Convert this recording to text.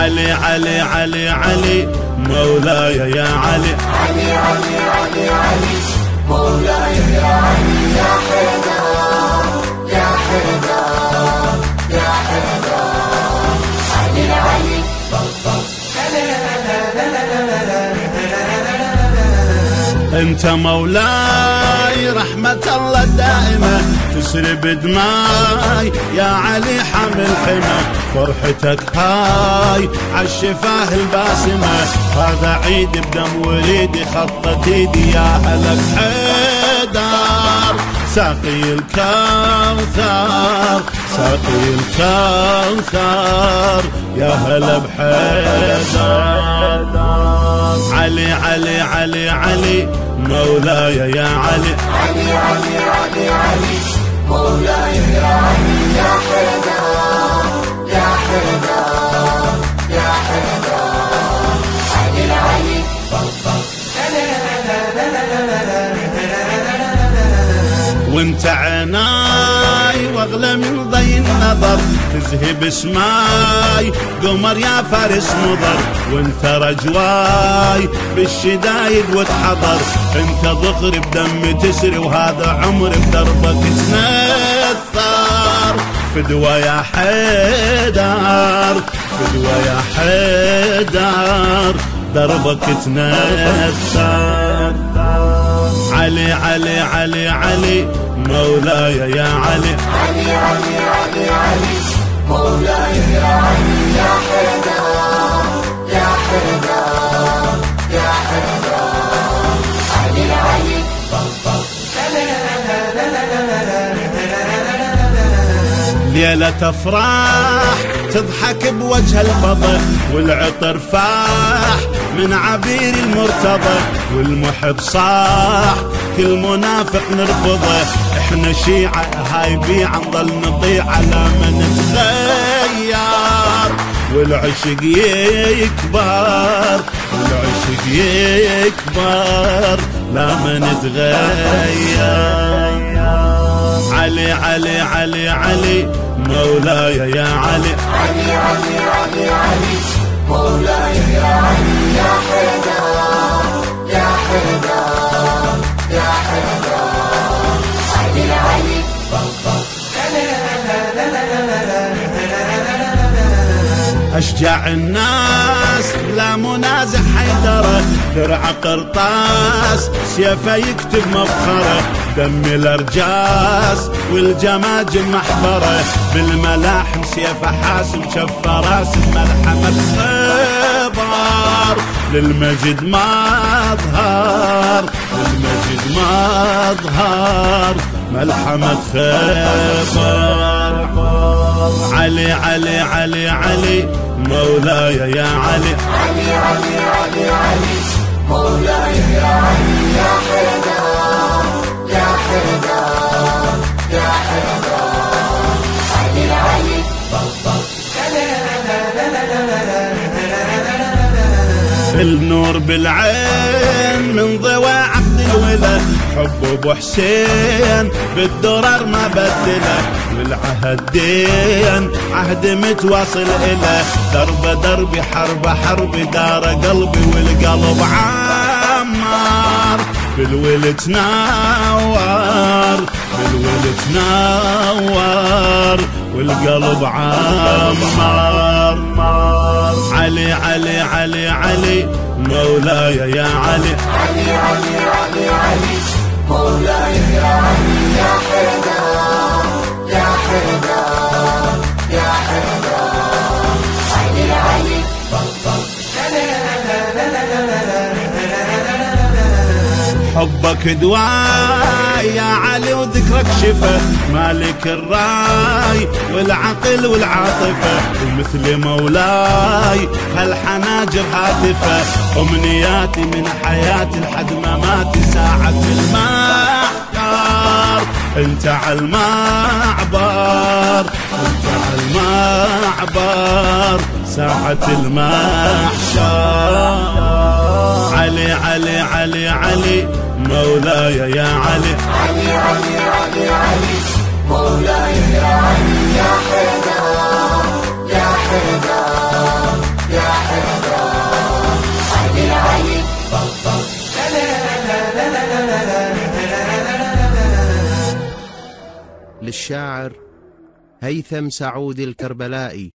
علي علي علي علي مولاي يا علي، علي علي علي علي مولاي يا علي، يا حيدر يا حيدر يا حيدر، علي علي. انت مولاي رحمة الله الدائمة تسري بدماي يا علي حامل حمى، فرحتك هاي عالشفاه الباسمة، هذا عيد بدم وليدي خطت ايدي يا هلا بحيدر، ساقي الكوثر ساقي الكوثر يا هلا بحيدر. علي علي علي علي مولاي يا علي، علي علي علي علي مولاي يا علي، يا حيدر يا حيدر يا حيدر، علي علي. وانت عناي واغلى من ضي النظر، تذهب اسماي قمر يا فارس مضر، وانت رجواي بالشدايد وتحضر، انت ظهري بدم تسري وهذا عمري بدربك تنثر، فدوى يا حيدر فدوى يا حيدر دربك تنثر. علي علي علي علي مولاي يا علي، علي علي علي علي مولاي يا علي، يا حيدر يا حيدر يا حيدر، علي علي. ليلة افراح تضحك بوجه الفضل، والعطر فاح من عبير المرتضى، والمحب صاح كل منافق نرفضه، احنا شيعة هاي بيعة نضل نطيع على ما نتغير، والعشق يكبر والعشق يكبر لا ما نتغير. علي علي علي علي مولاي يا علي، علي علي علي علي مولاي يا علي، يا حيدر يا حيدر يا حيدر، علي علي. أشجع الناس لا منازع حيدره، درع قرطاس سيفه يكتب مفخره، دم الأرجاس والجماجم محبره، بالملاحم سيفه حاسم شف راسم ملحمة خبر، للمجد ما ظهر للمجد ما ظهر ملحمة خبر. علي علي علي علي مولاي يا علي، علي علي علي علي مولاي يا علي، يا حيدر يا حيدر يا حيدر، علي علي. النور بالعين من ضوى عبد الولا، حب ابو حسين بالدرر ما بدله، والعهد دين عهد متواصل إله، درب دربي حرب حربي دار قلبي والقلب عمار، بالولد تنور بالولد تنور والقلب عمار. علي علي علي علي مولاي يا علي، علي علي علي علي مولاي يا علي، يا حيدر يا حيدر يا حيدر، علي علي. حبك دواي يا علي وذكرك شفا، مالك الراي والعقل والعاطفة، ومثل مولاي هالحناجر هاتفة، أمنياتي من حياتي لحد مماتي ساعة المحشر، انت عالمعبر انت عالمعبر ساعة المحشر. علي علي علي علي مولاي يا علي، علي علي علي علي مولاي يا علي، يا حيدر يا حيدر يا للشاعر هيثم سعود الكربلائي.